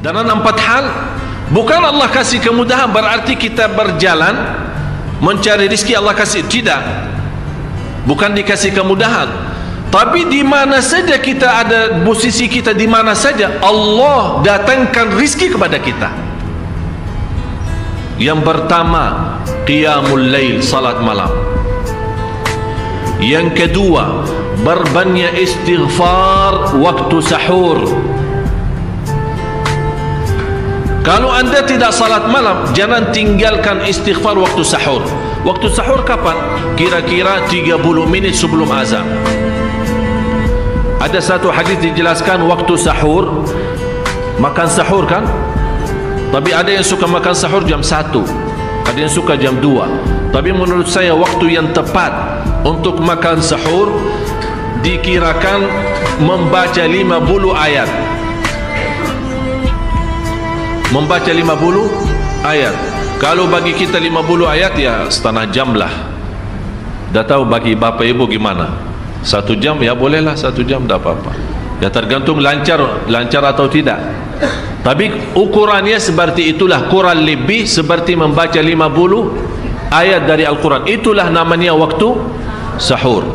Dan empat hal, bukan Allah kasih kemudahan berarti kita berjalan mencari rezeki Allah kasih, tidak. Bukan dikasih kemudahan, tapi di mana saja kita ada, posisi kita di mana saja, Allah datangkan rezeki kepada kita. Yang pertama, qiyamul lail, salat malam. Yang kedua, berbanyak istighfar waktu sahur. Kalau anda tidak salat malam, jangan tinggalkan istighfar waktu sahur. Waktu sahur kapan? Kira-kira 30 minit sebelum azan. Ada satu hadis dijelaskan waktu sahur, makan sahur kan? Tapi ada yang suka makan sahur jam 1, ada yang suka jam 2. Tapi menurut saya waktu yang tepat untuk makan sahur dikirakan membaca 50 ayat. Membaca 50 ayat. Kalau bagi kita 50 ayat ya setengah jam lah. Dah tahu bagi bapak ibu gimana? 1 jam ya bolehlah, 1 jam dah apa-apa. Ya tergantung lancar atau tidak. Tapi ukurannya seperti itulah, kurang lebih seperti membaca 50 ayat dari Al-Quran. Itulah namanya waktu sahur.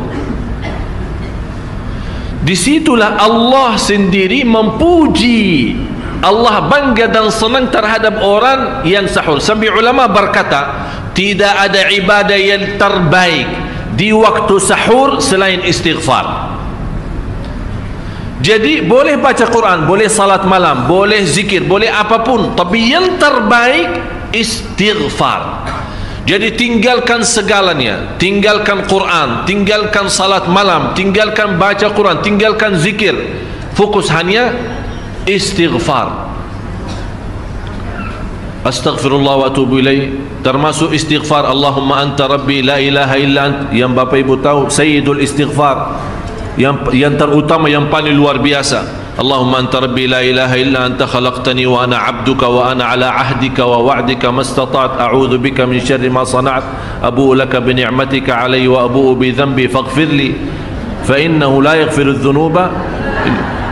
Disitulah Allah sendiri memuji, Allah bangga dan senang terhadap orang yang sahur. Sampai ulama berkata, tidak ada ibadah yang terbaik di waktu sahur selain istighfar. Jadi boleh baca Quran, boleh salat malam, boleh zikir, boleh apapun, tapi yang terbaik istighfar. Jadi tinggalkan segalanya, tinggalkan Quran, tinggalkan salat malam, tinggalkan baca Quran, tinggalkan zikir, fokus hanya istighfar. Astaghfirullah wa atubu ilaih, termasuk istighfar Allahumma anta rabbi la ilaha illa ant, yang bapak ibu tahu sayyidul istighfar, yang terutama, yang paling luar biasa. Allahumma anta rabbi la ilaha illa anta khalaqtani wa ana abduka wa ana ala ahdika wa wa'dika mastata'at a'udzu bika min syarri ma sana'at abu'u laka bi ni'matika alayya wa abu'u bi dhanbi faghfir li fa innahu la yaghfiru adh-dhunuba.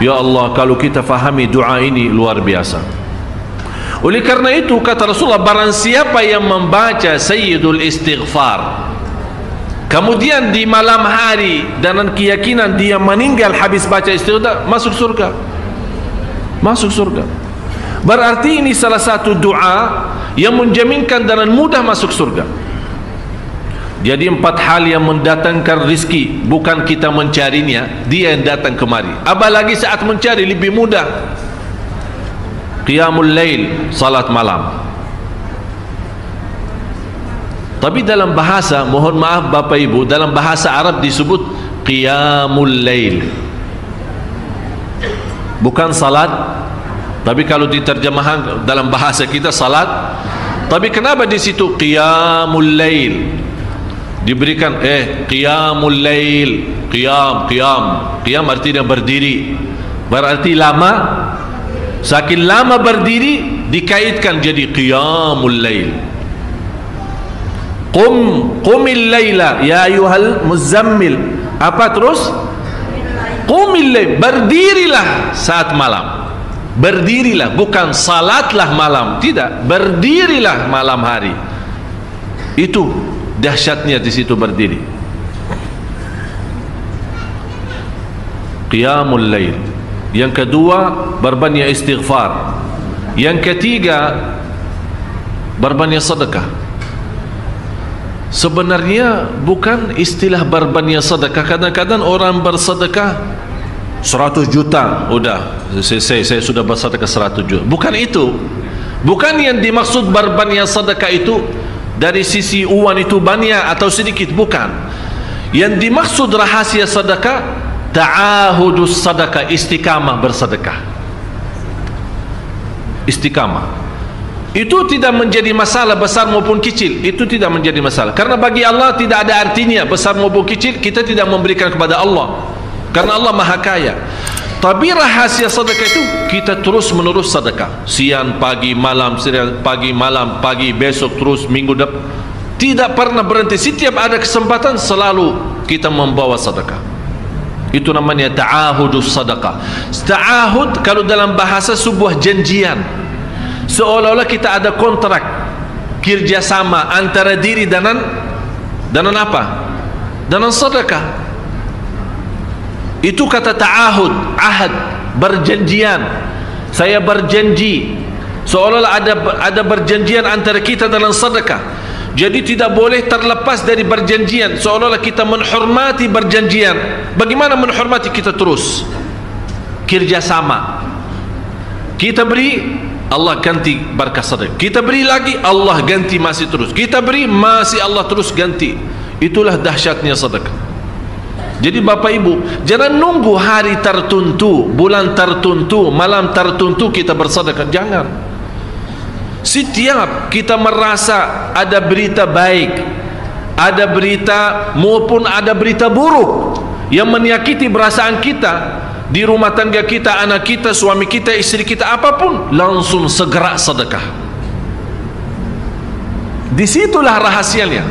Ya Allah, kalau kita fahami doa ini luar biasa. Oleh karena itu kata Rasulullah, barang siapa yang membaca sayyidul istighfar kemudian di malam hari dengan keyakinan dia meninggal habis baca istighfar, masuk surga. Masuk surga. Berarti ini salah satu doa yang menjaminkan dengan mudah masuk surga. Jadi 4 hal yang mendatangkan rizki, bukan kita mencarinya, dia yang datang kemari. Apalagi saat mencari lebih mudah. Qiyamul lail, salat malam. Tapi dalam bahasa, mohon maaf bapak ibu, dalam bahasa Arab disebut qiyamul lail, bukan salat. Tapi kalau diterjemahkan dalam bahasa kita salat. Tapi kenapa di situ qiyamul lail diberikan qiyamul lail, qiyam artinya berdiri, berarti lama. Saking lama berdiri dikaitkan jadi qiyamul lail. Qumil laila ya ayyuhal muzammil. Apa terus? Qumil lail, berdirilah saat malam. Berdirilah, bukan salatlah malam, tidak, berdirilah malam hari. Itu dahsyatnya di situ berdiri. Qiyamul lail. Yang kedua, berbanyak istighfar. Yang ketiga, berbanyak sedekah. Sebenarnya bukan istilah berbanyak sedekah. Kadang-kadang orang bersedekah 100 juta, udah saya sudah bersedekah 100 juta. Bukan itu. Bukan yang dimaksud berbanyak sedekah itu dari sisi uang itu banyak atau sedikit, bukan. Yang dimaksud rahasia sedekah, ta'ahudus sedekah, istiqamah bersedekah. Istiqamah itu tidak menjadi masalah besar maupun kecil, itu tidak menjadi masalah, karena bagi Allah tidak ada artinya besar maupun kecil. Kita tidak memberikan kepada Allah karena Allah maha kaya. Tapi rahasia sedekah itu kita terus menerus sedekah, siang pagi malam, siang pagi malam, pagi besok terus, minggu depan, tidak pernah berhenti. Setiap ada kesempatan selalu kita membawa sedekah. Itu namanya ta'ahudus sadaqah. Ta'ahud kalau dalam bahasa sebuah janjian, seolah-olah kita ada kontrak kerjasama antara diri dan apa? Dan sedekah. Itu kata ta'ahud, ahad, berjanjian. Saya berjanji, seolah-olah ada berjanjian antara kita dalam sedekah. Jadi tidak boleh terlepas dari berjanjian, seolah-olah kita menghormati berjanjian. Bagaimana menghormati? Kita terus kerjasama. Kita beri, Allah ganti berkah sedekah. Kita beri lagi, Allah ganti masih terus. Kita beri, masih Allah terus ganti. Itulah dahsyatnya sedekah. Jadi Bapak Ibu, jangan nunggu hari tertentu, bulan tertentu, malam tertentu kita bersedekah. Jangan. Setiap kita merasa ada berita baik, ada berita maupun ada berita buruk yang menyakiti perasaan kita di rumah tangga kita, anak kita, suami kita, istri kita, apapun, langsung segera sedekah. Disitulah rahasianya.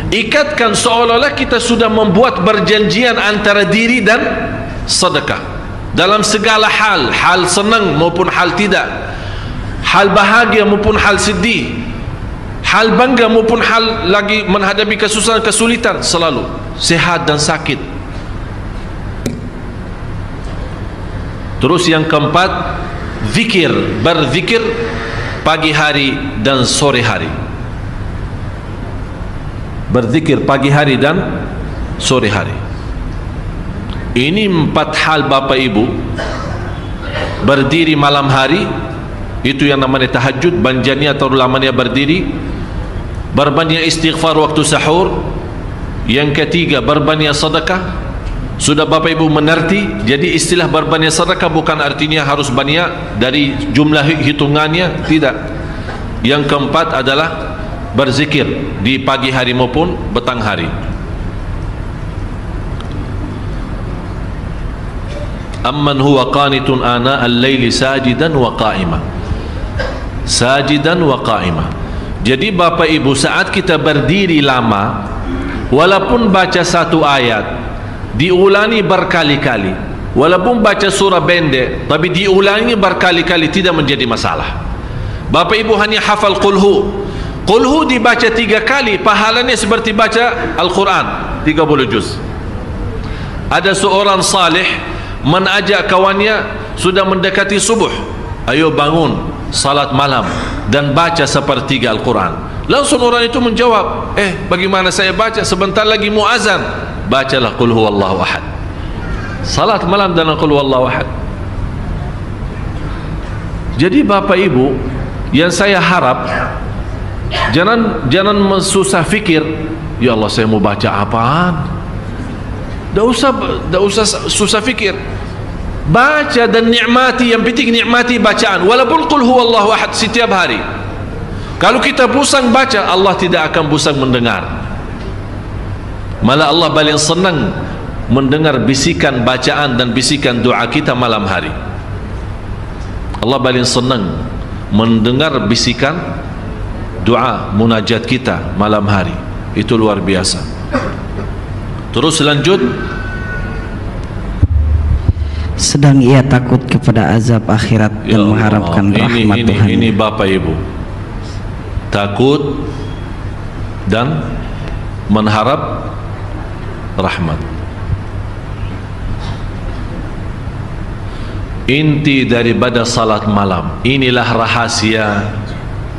Ikatkan seolah-olah kita sudah membuat perjanjian antara diri dan sedekah dalam segala hal, hal senang maupun hal tidak, hal bahagia maupun hal sedih, hal bangga maupun hal lagi menghadapi kesusahan, kesulitan, selalu sehat dan sakit. Terus yang keempat, zikir, berzikir pagi hari dan sore hari. Berzikir pagi hari dan sore hari. Ini 4 hal Bapak Ibu. Berdiri malam hari, itu yang namanya tahajud, banjani atau lamanya berdiri. Berbanyak istighfar waktu sahur. Yang ketiga, berbanyak sedekah. Sudah Bapak Ibu mengerti. Jadi istilah berbanyak sedekah bukan artinya harus banyak dari jumlah hitungannya, tidak. Yang keempat adalah berzikir di pagi hari maupun petang hari. Amman huwa qanitun ana al-laili sajidan wa qa'ima. Sajidan wa qa'ima. Jadi Bapak Ibu, saat kita berdiri lama, walaupun baca satu ayat diulangi berkali-kali, walaupun baca surah pendek tapi diulangi berkali-kali, tidak menjadi masalah. Bapak Ibu hanya hafal qulhu. Qulhu dibaca 3 kali, pahalanya seperti baca Al-Quran 30 juz. Ada seorang salih mengajak kawannya, sudah mendekati subuh, ayo bangun salat malam dan baca sepertiga Al-Quran. Langsung orang itu menjawab, bagaimana saya baca, sebentar lagi mau azan. Bacalah qul huwallahu ahad, salat malam dan qul huwallahu ahad. Jadi Bapak Ibu, yang saya harap, jangan susah fikir, ya Allah saya mau baca apaan. Tak usah susah fikir. Baca dan nikmati, yang penting nikmati bacaan. Walaupun qul huwallahu ahad setiap hari. Kalau kita pusing baca, Allah tidak akan pusing mendengar. Malah Allah paling senang mendengar bisikan bacaan dan bisikan doa kita malam hari. Allah paling senang mendengar bisikan doa munajat kita malam hari. Itu luar biasa. Terus lanjut, sedang ia takut kepada azab akhirat dan mengharapkan rahmat Tuhan. Ini Bapak Ibu, takut dan mengharap rahmat. Inti daripada salat malam. Inilah rahasia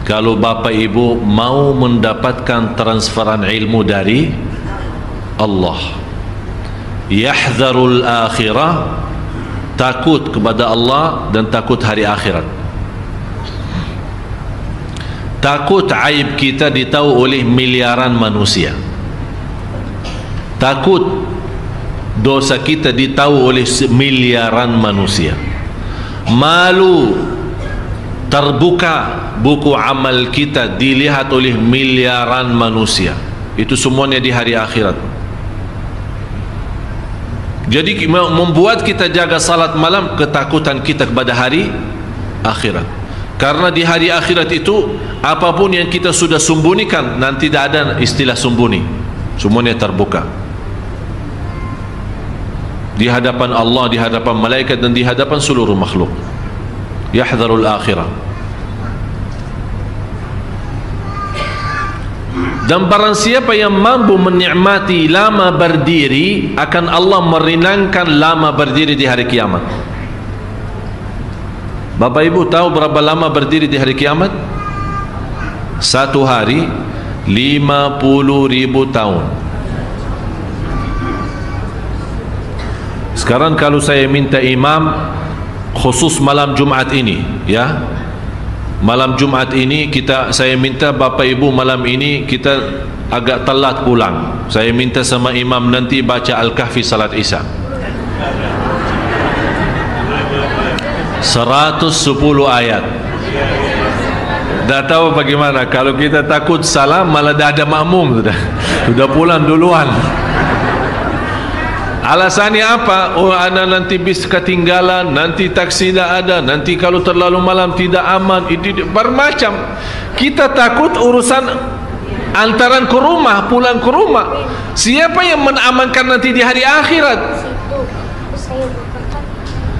kalau Bapak Ibu mau mendapatkan transferan ilmu dari Allah. Yahdharul akhirah, takut kepada Allah dan takut hari akhirat. Takut aib kita ditahu oleh miliaran manusia. Takut dosa kita ditahu oleh miliaran manusia. Malu terbuka buku amal kita dilihat oleh miliaran manusia. Itu semuanya di hari akhirat. Jadi membuat kita jaga salat malam ketakutan kita kepada hari akhirat. Karena di hari akhirat itu apapun yang kita sudah sembunyikan, nanti tidak ada istilah sembunyi, semuanya terbuka. di hadapan Allah, di hadapan malaikat dan di hadapan seluruh makhluk. Yahdharul akhirah. Dan barang siapa yang mampu menikmati lama berdiri, akan Allah meringankan lama berdiri di hari kiamat. Bapak Ibu tahu berapa lama berdiri di hari kiamat? Satu hari 50.000 tahun. Sekarang kalau saya minta imam khusus malam Jumat ini, ya, malam Jumat ini saya minta Bapak Ibu malam ini kita agak telat pulang. Saya minta sama imam nanti baca Al-Kahfi salat Isya 110 ayat. Dah tahu bagaimana kalau kita takut salah malah dah ada makmum, sudah pulang duluan. Alasannya apa? Oh, ana nanti bis ketinggalan, nanti taksi tidak ada, nanti kalau terlalu malam tidak aman. Itu bermacam. Kita takut urusan antaran ke rumah, pulang ke rumah. Siapa yang menamankan nanti di hari akhirat?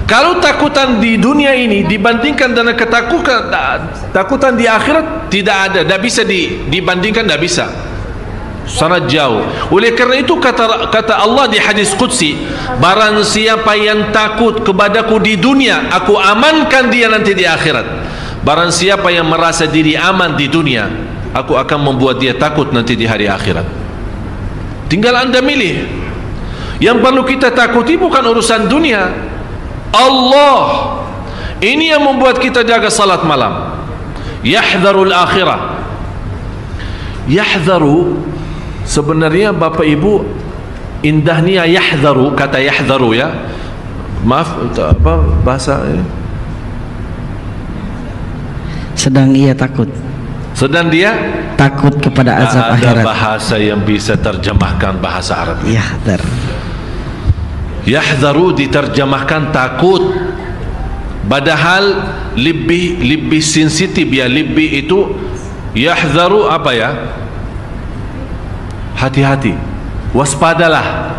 Kalau takutan di dunia ini dibandingkan dengan takutan di akhirat, tidak ada, tidak bisa dibandingkan, tidak bisa. Sangat jauh. Oleh kerana itu kata Allah di hadis qudsi, barang siapa yang takut kepadaku di dunia, aku amankan dia nanti di akhirat. Barang siapa yang merasa diri aman di dunia, aku akan membuat dia takut nanti di hari akhirat. Tinggal anda milih. Yang perlu kita takuti bukan urusan dunia, Allah. Ini yang membuat kita jaga salat malam. Yahdharul akhirah. Yahdharu sebenarnya Bapak Ibu, indahnya yahdharu, kata yahdharu, ya, maaf apa bahasa sedang ia takut, sedang dia takut kepada azab akhirat. Ada bahasa yang bisa terjemahkan bahasa Arab. Yahdhar. Yahdharu diterjemahkan takut, padahal lebih sensitif, ya, lebih itu yahdharu apa ya? Hati-hati, waspadalah,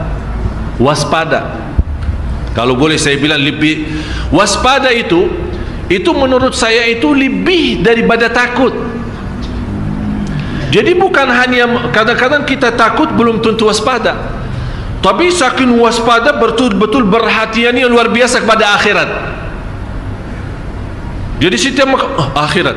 waspada. Kalau boleh saya bilang lebih waspada itu menurut saya itu lebih daripada takut. Jadi bukan hanya kadang-kadang kita takut belum tentu waspada, tapi saking waspada betul-betul perhatiannya luar biasa kepada akhirat. Jadi setiap akhirat.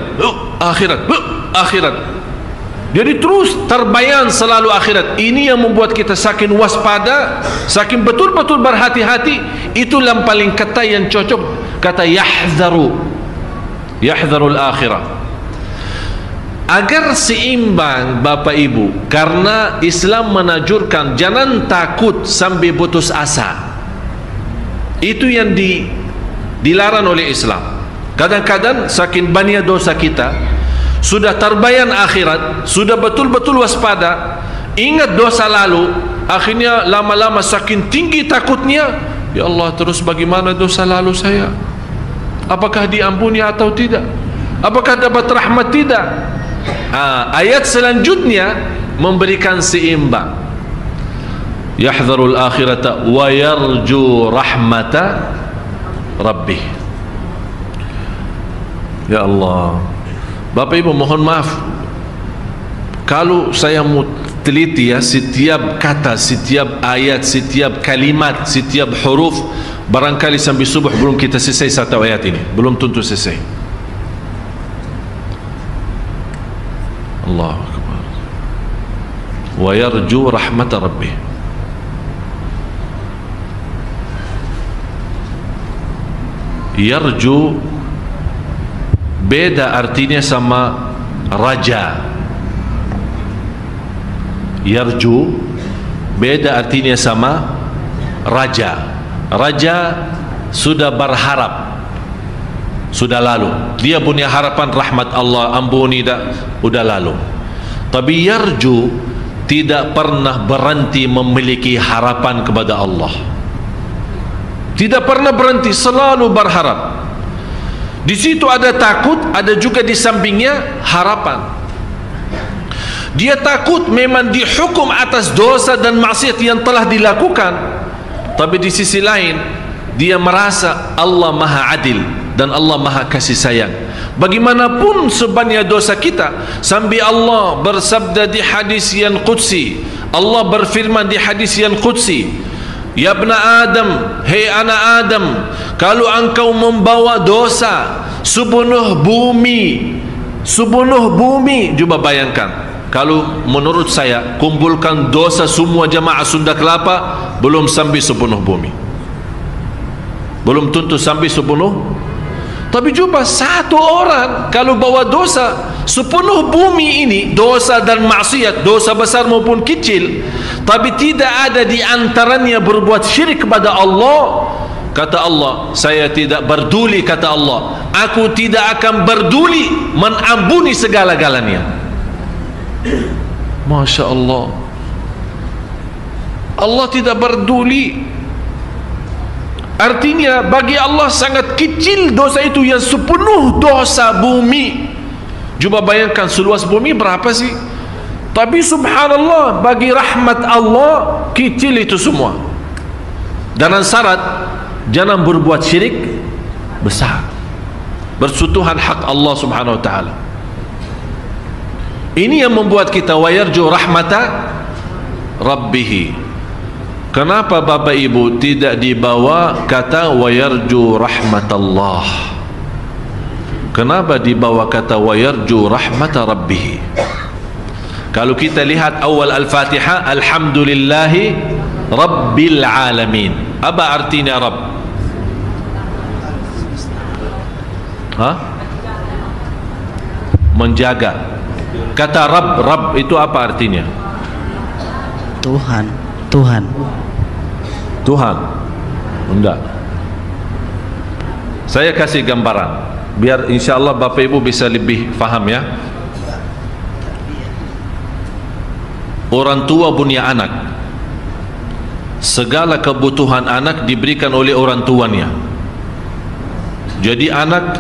Jadi terus terbayang selalu akhirat. Ini yang membuat kita saking waspada, saking betul-betul berhati-hati. Itulah yang paling kata yang cocok, kata yahdharu, yahdharul akhirah. Agar seimbang Bapak Ibu, karena Islam menanjurkan jangan takut sampai putus asa. Itu yang dilarang oleh Islam. Kadang-kadang saking banyak dosa kita, sudah terbayang akhirat, sudah betul-betul waspada, ingat dosa lalu, akhirnya lama-lama saking tinggi takutnya, ya Allah, terus bagaimana dosa lalu saya? Apakah diampuni atau tidak? Apakah dapat rahmat tidak? Ayat selanjutnya memberikan seimbang. Yahdharul akhirata wa yarju rahmata rabbih. Ya Allah, Bapak Ibu mohon maaf kalau saya mau teliti, ya, setiap kata, setiap ayat, setiap kalimat, setiap huruf, barangkali sampai subuh belum kita selesai satu ayat ini, belum tentu selesai. Allahu Akbar. Wa yarju rahmata rabbih. Yarju beda artinya sama raja. Yarju beda artinya sama raja. Raja sudah berharap, sudah lalu, dia punya harapan rahmat Allah, ampuni dah, udah lalu. Tapi yarju tidak pernah berhenti memiliki harapan kepada Allah, tidak pernah berhenti, selalu berharap. Di situ ada takut, ada juga di sampingnya harapan. Dia takut memang dihukum atas dosa dan maksiat yang telah dilakukan, tapi di sisi lain dia merasa Allah maha adil dan Allah maha kasih sayang. Bagaimanapun sebanyak dosa kita, sambil Allah bersabda di hadis yang qudsi, Allah berfirman di hadis yang qudsi, ya bna Adam, hei anak Adam, kalau engkau membawa dosa sepenuh bumi, coba bayangkan, kalau menurut saya kumpulkan dosa semua jamaah Sunda Kelapa, belum sampai sepenuh bumi, belum tentu sampai sepenuh. Tapi coba satu orang kalau bawa dosa sepenuh bumi ini, dosa dan maksiat, dosa besar maupun kecil, tapi tidak ada di antaranya berbuat syirik kepada Allah, kata Allah, saya tidak berduli, kata Allah, aku tidak akan berduli mengampuni segala-galanya. Masya Allah, Allah tidak berduli. Artinya bagi Allah sangat kecil dosa itu yang sepenuh dosa bumi. Cuba bayangkan seluas bumi berapa sih? Tapi subhanallah, bagi rahmat Allah kecil itu semua. Dengan syarat jangan berbuat syirik besar, bersentuhan hak Allah subhanahu wa ta'ala. Ini yang membuat kita wayarju rahmata Rabbihi. Kenapa Bapak Ibu tidak dibawa kata wayarju rahmatallah? Kenapa dibawa kata wayarju rahmata Rabbih? Kalau kita lihat awal Al-Fatihah, alhamdulillahi Rabbil Alamin. Apa artinya Rabb? Menjaga. Kata Rabb itu apa artinya? Tuhan. Enggak. Saya kasih gambaran biar insyaallah Bapak Ibu bisa lebih faham ya. Orang tua punya anak, segala kebutuhan anak diberikan oleh orang tuanya. Jadi anak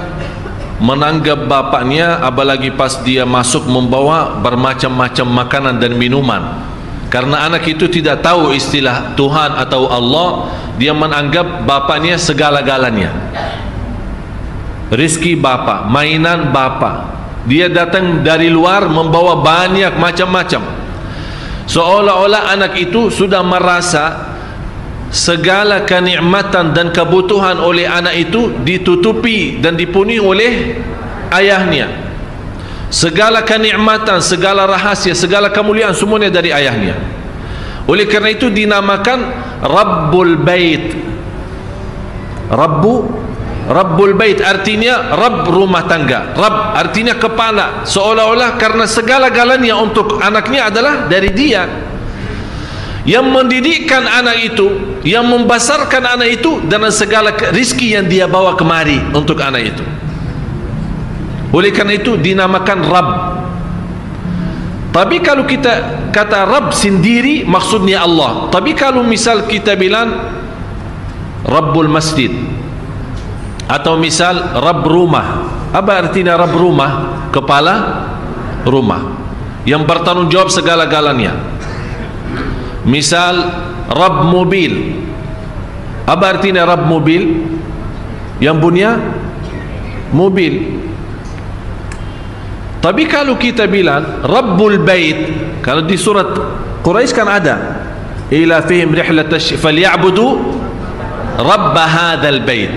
menanggap bapaknya, apalagi pas dia masuk membawa bermacam-macam makanan dan minuman. Karena anak itu tidak tahu istilah Tuhan atau Allah, dia menganggap bapaknya segala-galanya. Rizki bapa, mainan bapa. Dia datang dari luar membawa banyak macam-macam. Seolah-olah anak itu sudah merasa segala kenikmatan dan kebutuhan oleh anak itu ditutupi dan dipenuhi oleh ayahnya. Segala kenikmatan, segala rahasia, segala kemuliaan semuanya dari ayahnya. Oleh kerana itu dinamakan Rabbul Bait. Rabbul Bait artinya Rabb rumah tangga. Rabb artinya kepala. Seolah-olah karena segala-galanya untuk anaknya adalah dari dia. Yang mendidikkan anak itu, yang membesarkan anak itu dengan segala rizki yang dia bawa kemari untuk anak itu. Oleh kerana itu dinamakan Rabb. Tapi kalau kita kata Rabb sendiri maksudnya Allah. Tapi kalau misal kita bilang Rabbul Masjid atau misal Rabb rumah, apa artinya Rabb rumah? Kepala rumah yang bertanggung jawab segala-galanya. Misal Rabb mobil, apa artinya Rabb mobil? Yang punya mobil. Tapi kalau kita bilang Rabbul Bait, kalau di surat Quraisy kan ada ila fihim rihlatash falyabudu rabb hadzal bait.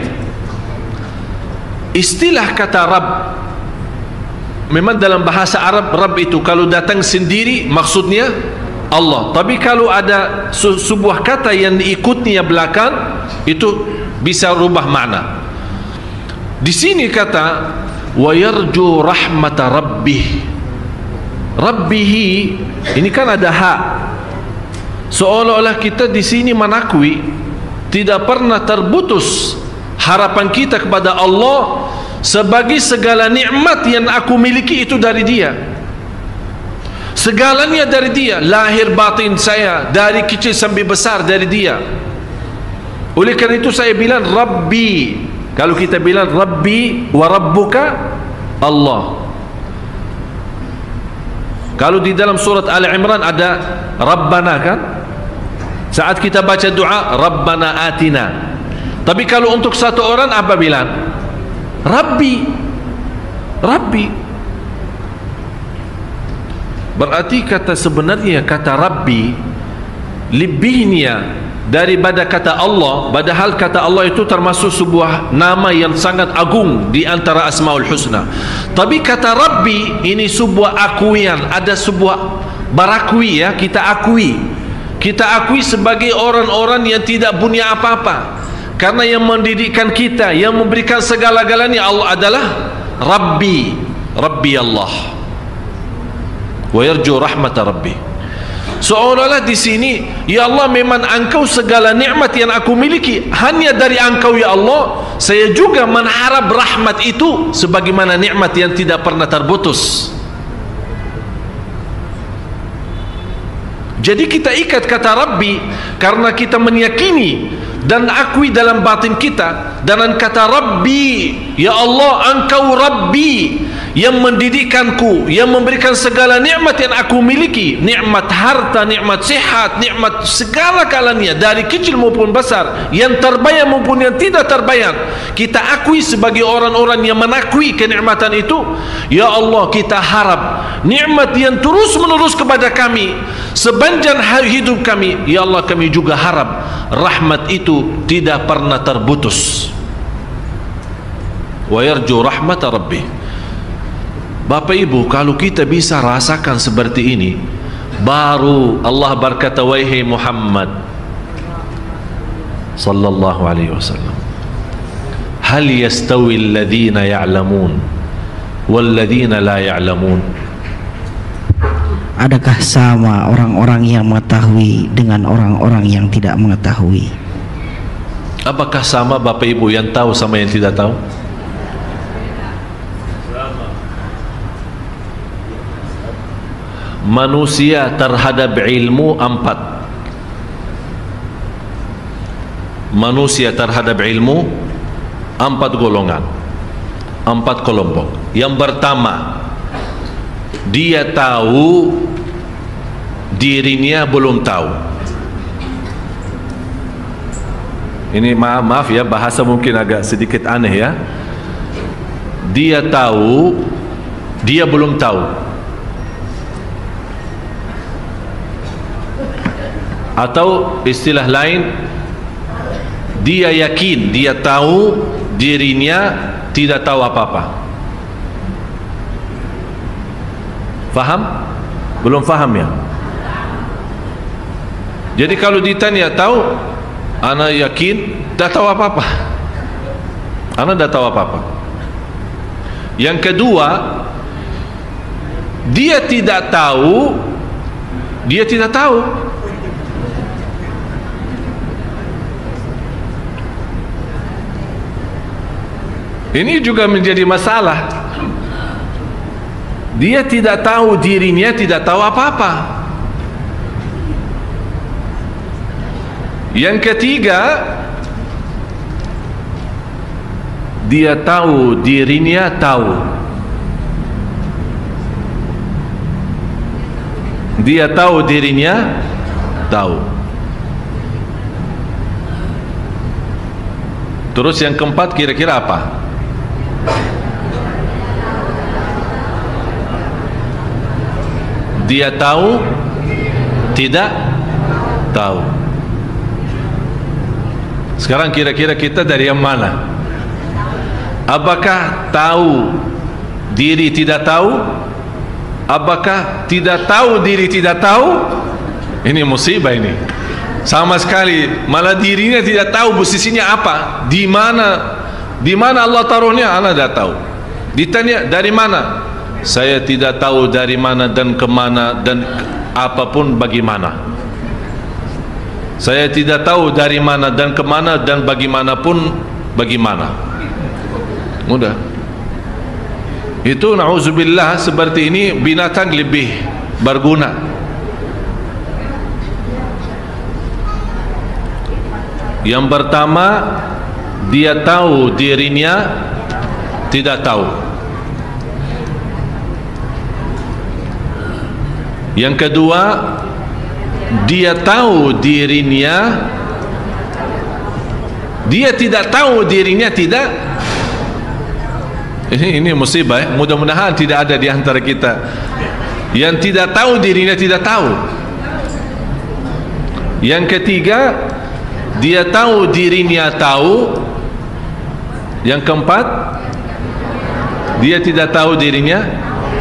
Istilah kata Rabb memang dalam bahasa Arab, Rabb itu kalau datang sendiri maksudnya Allah. Tapi kalau ada sebuah kata yang diikutnya belakang, itu bisa rubah makna. Di sini kata wa yarju rahmata rabbih. Rabbihi ini kan ada hak. Seolah-olah kita di sini menakui tidak pernah terputus harapan kita kepada Allah sebagai segala nikmat yang aku miliki itu dari Dia. Segalanya dari Dia, lahir batin saya dari kecil sampai besar dari Dia. Oleh kerana itu saya bilang Rabbi. Kalau kita bilang Rabbi wa Rabbuka Allah. Kalau di dalam surat Ali Imran ada Rabbana kan? Saat kita baca doa, Rabbana atina. Tapi kalau untuk satu orang apa bilang? Rabbi. Rabbi. Berarti kata sebenarnya kata Rabbi lebihnya daripada kata Allah, padahal kata Allah itu termasuk sebuah nama yang sangat agung di antara Asmaul Husna. Tapi kata Rabbi ini sebuah akuian, ada sebuah barakui ya, kita akui sebagai orang-orang yang tidak punya apa-apa, karena yang mendidikkan kita, yang memberikan segala-galanya Allah adalah Rabbi. Rabbi Allah wa yarju rahmat Rabbi. Seolah-olah di sini, ya Allah, memang Engkau segala nikmat yang aku miliki hanya dari Engkau ya Allah. Saya juga mengharap rahmat itu sebagaimana nikmat yang tidak pernah terputus. Jadi kita ikat kata Rabbi karena kita meyakini dan akui dalam batin kita dengan kata Rabbi, ya Allah, Engkau Rabbi yang mendidikkanku, yang memberikan segala nikmat yang aku miliki, nikmat harta, nikmat sehat, nikmat segala-galanya dari kecil maupun besar, yang terbayang maupun yang tidak terbayang. Kita akui sebagai orang-orang yang mengakui kenikmatan itu. Ya Allah, kita harap nikmat yang terus menerus kepada kami sepanjang hidup kami, ya Allah, kami juga harap rahmat itu tidak pernah terputus. Wa yarju rahmat Rabbi. Bapak Ibu, kalau kita bisa rasakan seperti ini, baru Allah berkata, wahai Muhammad sallallahu alaihi wasallam, hal yastawi alladhina ya'lamun walladhina la ya'lamun. Adakah sama orang-orang yang mengetahui dengan orang-orang yang tidak mengetahui? Apakah sama Bapak Ibu yang tahu sama yang tidak tahu? Manusia terhadap ilmu empat. Manusia terhadap ilmu empat golongan, empat kelompok. Yang pertama, dia tahu dirinya belum tahu. Ini maaf ya, bahasa mungkin agak sedikit aneh ya. Dia tahu, dia belum tahu. Atau istilah lain, dia yakin, dia tahu dirinya tidak tahu apa-apa. Faham? Belum faham ya? Jadi kalau ditanya tahu, ana yakin tak tahu apa-apa. Ana tak tahu apa-apa. Yang kedua, dia tidak tahu, dia tidak tahu. Ini juga menjadi masalah. Dia tidak tahu dirinya, tidak tahu apa-apa. Yang ketiga, dia tahu dirinya tahu. Dia tahu dirinya tahu. Terus yang keempat kira-kira apa? Dia tahu, tidak tahu. Sekarang kira-kira kita dari yang mana? Apakah tahu diri tidak tahu? Apakah tidak tahu diri tidak tahu? Ini musibah ini. Sama sekali, malah dirinya tidak tahu posisinya apa, di mana Allah taruhnya, ana tidak tahu. Ditanya dari mana? Saya tidak tahu dari mana dan kemana dan apapun bagaimana. Saya tidak tahu dari mana dan kemana dan bagaimanapun bagaimana. Mudah. Itu na'udzubillah, seperti ini binatang lebih berguna. Yang pertama, dia tahu dirinya tidak tahu. Yang kedua, dia tahu dirinya, dia tidak tahu dirinya tidak. Ini musibah. Mudah-mudahan tidak ada di antara kita yang tidak tahu dirinya tidak tahu. Yang ketiga, dia tahu dirinya tahu. Yang keempat, dia tidak tahu dirinya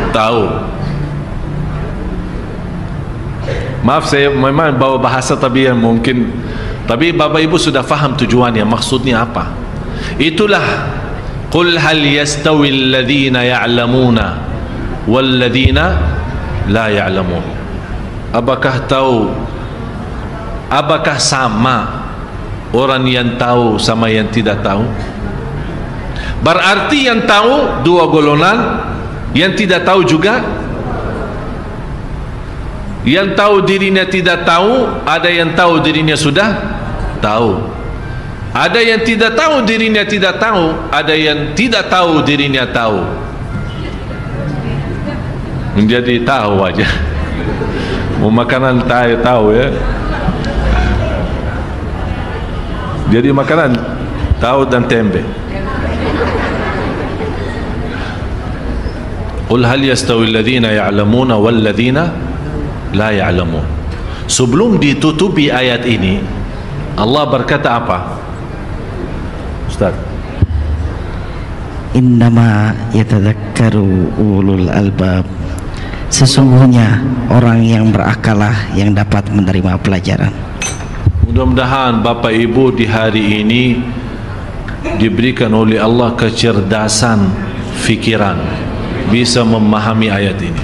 tahu. Maaf, saya memang bawa bahasa tapi yang mungkin, tapi Bapak Ibu sudah faham tujuannya, maksudnya apa. Itulah qul hal yastawi alladhina ya'lamuna walladhina la ya'lamun. Apakah tahu, apakah sama orang yang tahu sama yang tidak tahu? Berarti yang tahu dua golongan, yang tidak tahu juga. Yang tahu dirinya tidak tahu, ada yang tahu dirinya sudah tahu. Ada yang tidak tahu dirinya tidak tahu, ada yang tidak tahu dirinya tahu. Menjadi tahu aja. Mau makanan tahu ya. Jadi makanan tahu dan tempe. Qul hal yastawi alladhina ya'lamuna wal ladhina la ya'lamun. Sebelum ditutupi ayat ini, Allah berkata apa? Ustaz, innama yatadzakkaru ulul albab. Sesungguhnya orang yang berakalah yang dapat menerima pelajaran. Mudah-mudahan Bapak Ibu di hari ini diberikan oleh Allah kecerdasan fikiran, bisa memahami ayat ini.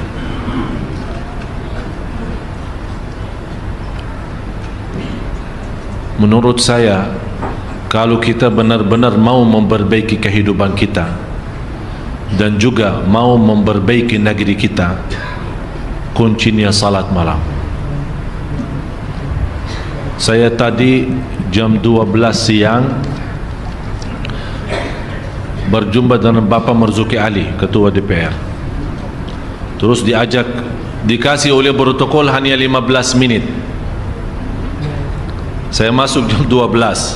Menurut saya, kalau kita benar-benar mau memperbaiki kehidupan kita dan juga mau memperbaiki negeri kita, kuncinya salat malam. Saya tadi jam 12 siang berjumpa dengan Bapak Marzuki Ali, Ketua DPR. Terus dikasih oleh protokol hanya 15 menit. Saya masuk jam 12.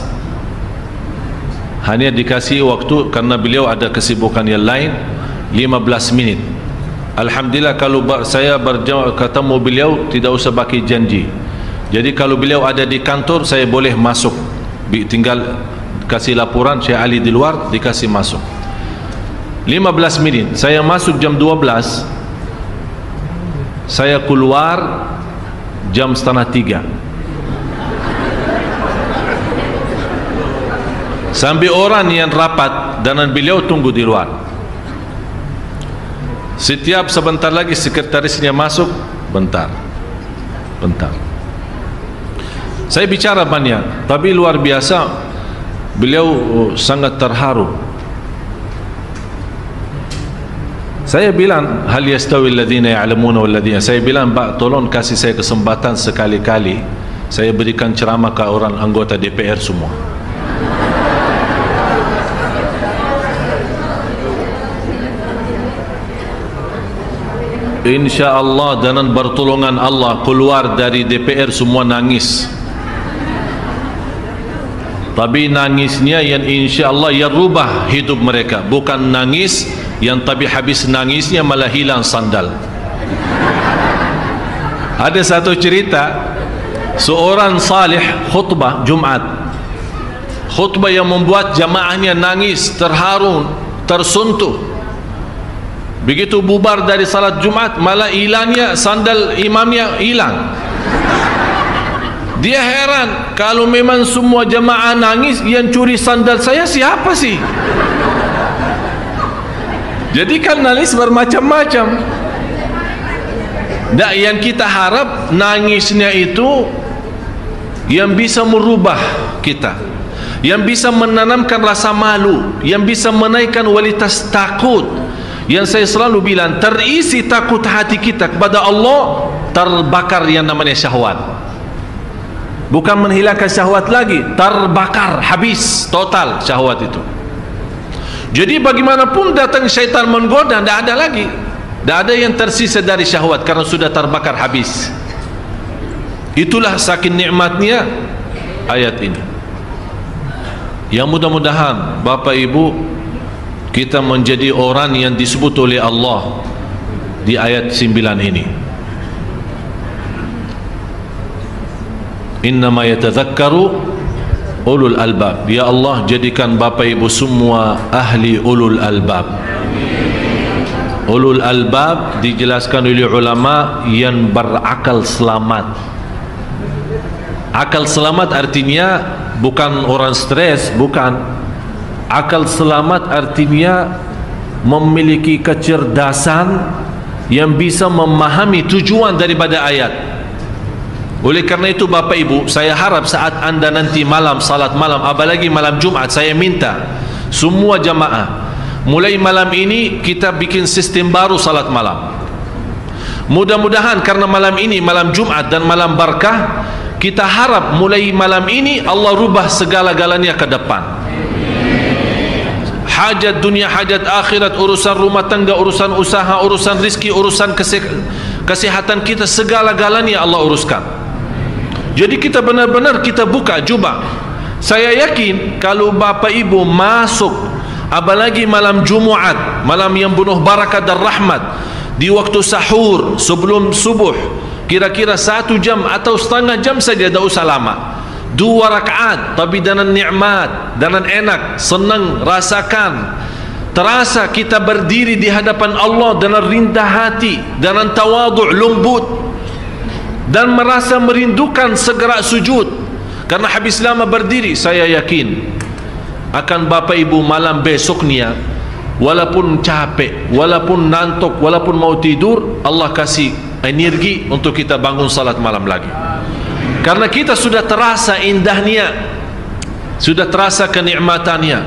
Hanya dikasih waktu karena beliau ada kesibukan yang lain 15 menit. Alhamdulillah, kalau saya ketemu beliau tidak usah pakai janji. Jadi kalau beliau ada di kantor, saya boleh masuk. Tinggal kasih laporan, Syekh Ali di luar, dikasih masuk. 15 menit. Saya masuk jam 12. Saya keluar jam 2:30. Sampai orang yang rapat dengan beliau tunggu di luar. Setiap sebentar lagi sekretarisnya masuk, bentar. Saya bicara banyak, tapi luar biasa beliau sangat terharu. Saya bilang hal yastawi alladhina ya'lamuna wal ladhina. Saya bilang, Pak, tolong kasih saya kesempatan sekali-kali saya berikan ceramah ke orang anggota DPR semua. InsyaAllah dengan pertolongan Allah keluar dari DPR semua nangis. Tapi nangisnya yang insyaAllah yang rubah hidup mereka, bukan nangis yang tapi habis nangisnya malah hilang sandal. Ada satu cerita, seorang salih khutbah Jumat, khutbah yang membuat jamaahnya nangis, terharu, tersentuh. Begitu bubar dari salat Jumat, malah hilangnya sandal imamnya hilang. Dia heran, kalau memang semua jamaah nangis, yang curi sandal saya siapa sih? Jadi kan nangis bermacam-macam. Dan yang kita harap nangisnya itu yang bisa merubah kita, yang bisa menanamkan rasa malu, yang bisa menaikkan kualitas takut. Yang saya selalu bilang, terisi takut hati kita kepada Allah, terbakar yang namanya syahwat. Bukan menghilangkan syahwat lagi, terbakar, habis total syahwat itu. Jadi bagaimanapun datang syaitan menggoda, tidak ada lagi, tidak ada yang tersisa dari syahwat karena sudah terbakar habis. Itulah saking nikmatnya ayat ini. Yang mudah-mudahan Bapak Ibu kita menjadi orang yang disebut oleh Allah di ayat 9 ini. Innama yatadzakkaru ulul albab. Ya Allah, jadikan Bapak Ibu semua ahli ulul albab. Ulul albab dijelaskan oleh ulama yang berakal selamat. Akal selamat artinya bukan orang stres, bukan. Akal selamat artinya memiliki kecerdasan yang bisa memahami tujuan daripada ayat. Oleh karena itu Bapak Ibu, saya harap saat anda nanti malam salat malam, apalagi malam Jumat, saya minta semua jamaah mulai malam ini kita bikin sistem baru salat malam. Mudah-mudahan karena malam ini malam Jumat dan malam berkah, kita harap mulai malam ini Allah rubah segala-galanya ke depan. Hajat dunia, hajat akhirat, urusan rumah tangga, urusan usaha, urusan rizki, urusan kesehatan kita, segala-galanya Allah uruskan. Jadi kita benar-benar kita buka jubah. Saya yakin kalau Bapak Ibu masuk, apalagi malam Jumat, malam yang penuh barakat dan rahmat, di waktu sahur sebelum subuh, kira-kira 1 jam atau setengah jam saja, tak usah lama, 2 rakaat tapi dengan nikmat, dengan enak, senang, rasakan, terasa kita berdiri di hadapan Allah dengan rindah hati, dengan tawadhu, lembut, dan merasa merindukan segera sujud. Karena habis lama berdiri, saya yakin akan Bapak Ibu malam besoknya, walaupun capek, walaupun nantuk, walaupun mau tidur, Allah kasih energi untuk kita bangun salat malam lagi. Karena kita sudah terasa indahnya, sudah terasa kenikmatannya.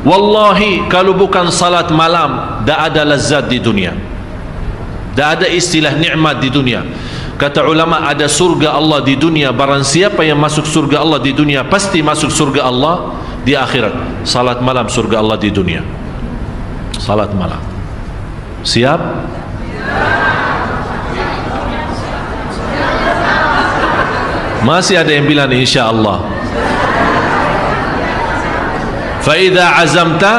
Wallahi kalau bukan salat malam, tak ada lezat di dunia, tak ada istilah nikmat di dunia. Kata ulama, ada surga Allah di dunia. Barang siapa yang masuk surga Allah di dunia, pasti masuk surga Allah di akhirat. Salat malam surga Allah di dunia. Salat malam. Siap? Masih ada yang bilang insya-Allah. Fa idza azamta,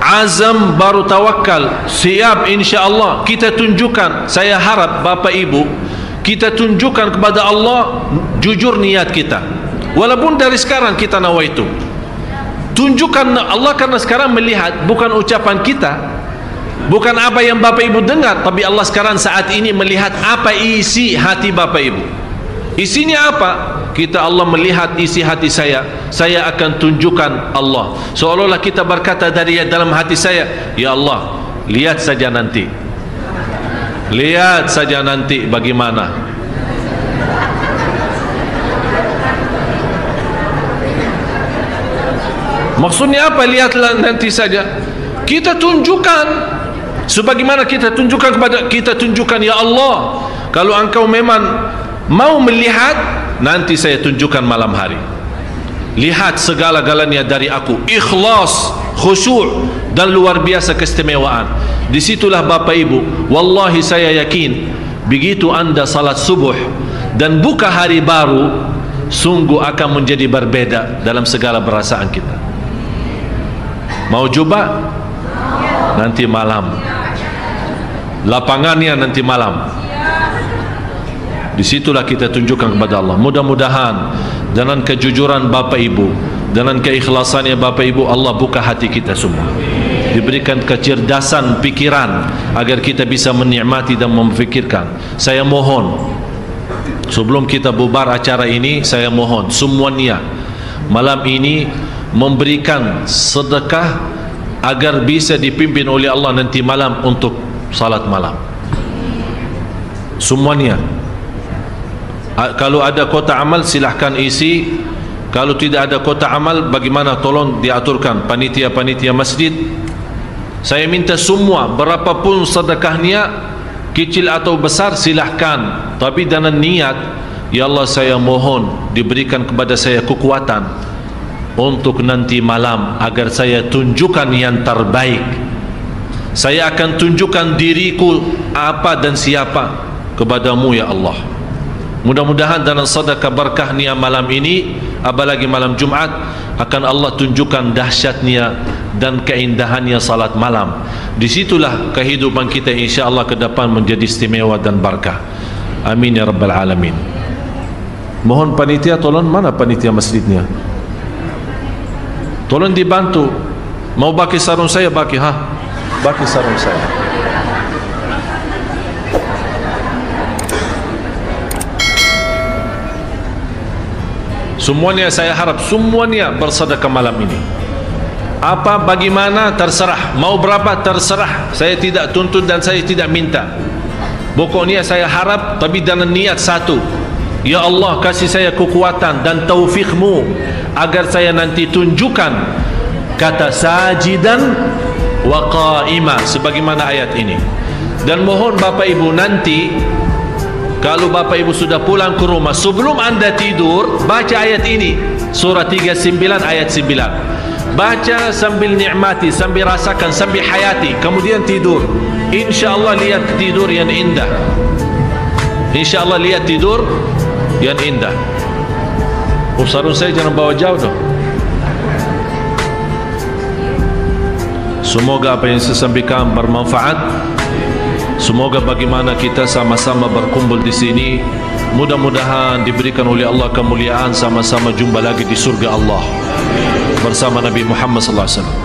azam baru tawakal. Siap insya-Allah. Kita tunjukkan, saya harap Bapak Ibu kita tunjukkan kepada Allah jujur niat kita. Walaupun dari sekarang kita nawaitu. Tunjukkan Allah, karena sekarang melihat bukan ucapan kita, bukan apa yang Bapak Ibu dengar, tapi Allah sekarang saat ini melihat apa isi hati Bapak Ibu. Isinya apa? Kita, Allah melihat isi hati saya akan tunjukkan Allah. Seolah-olah kita berkata dari dalam hati saya, ya Allah, lihat saja nanti, lihat saja nanti bagaimana. Maksudnya apa? Lihatlah nanti saja. Kita tunjukkan sebagaimana kita tunjukkan kepada, kita tunjukkan, ya Allah, kalau engkau memang mau melihat, nanti saya tunjukkan malam hari. Lihat segala-galanya dari aku, ikhlas, khusyuk, dan luar biasa keistimewaan. Disitulah Bapak Ibu, wallahi saya yakin begitu anda salat subuh dan buka hari baru, sungguh akan menjadi berbeda dalam segala perasaan kita. Mau coba? Nanti malam, lapangannya nanti malam. Disitulah kita tunjukkan kepada Allah. Mudah-mudahan dengan kejujuran Bapak Ibu, dengan keikhlasannya Bapak Ibu, Allah buka hati kita semua, diberikan kecerdasan pikiran agar kita bisa menikmati dan memfikirkan. Saya mohon sebelum kita bubar acara ini, saya mohon semuanya malam ini memberikan sedekah agar bisa dipimpin oleh Allah nanti malam untuk salat malam. Semuanya. Kalau ada kota amal silahkan isi. Kalau tidak ada kota amal, bagaimana tolong diaturkan panitia-panitia masjid. Saya minta semua, berapapun sedekahnya, kecil atau besar, silahkan, tapi dengan niat, ya Allah saya mohon diberikan kepada saya kekuatan untuk nanti malam agar saya tunjukkan yang terbaik. Saya akan tunjukkan diriku apa dan siapa kepadamu ya Allah. Mudah-mudahan dalam sedekah berkah nia malam ini, apalagi malam Jumat, akan Allah tunjukkan dahsyatnya dan keindahannya salat malam. Disitulah kehidupan kita insya-Allah ke depan menjadi istimewa dan berkah. Amin ya rabbal alamin. Mohon panitia tolong, mana panitia masjidnya? Tolong dibantu. Mau bagi sarung saya, bagi bagi sarung saya. Semuanya saya harap semuanya bersedekah malam ini. Apa bagaimana terserah, mau berapa terserah. Saya tidak tuntut dan saya tidak minta. Pokoknya saya harap, tapi dengan niat satu. Ya Allah, kasih saya kekuatan dan taufikmu agar saya nanti tunjukkan kata sajidan wa qa'ima sebagaimana ayat ini. Dan mohon Bapak Ibu nanti kalau Bapak Ibu sudah pulang ke rumah, sebelum Anda tidur, baca ayat ini, surah 39 ayat 9. Baca sambil nikmati, sambil rasakan, sambil hayati, kemudian tidur. InsyaAllah lihat tidur yang indah. InsyaAllah lihat tidur yang indah. Sarung saya jangan bawa jauh dong. Semoga apa yang saya sampaikan bermanfaat. Semoga bagaimana kita sama-sama berkumpul di sini, mudah-mudahan diberikan oleh Allah kemuliaan, sama-sama jumpa lagi di surga Allah bersama Nabi Muhammad sallallahu alaihi wasallam.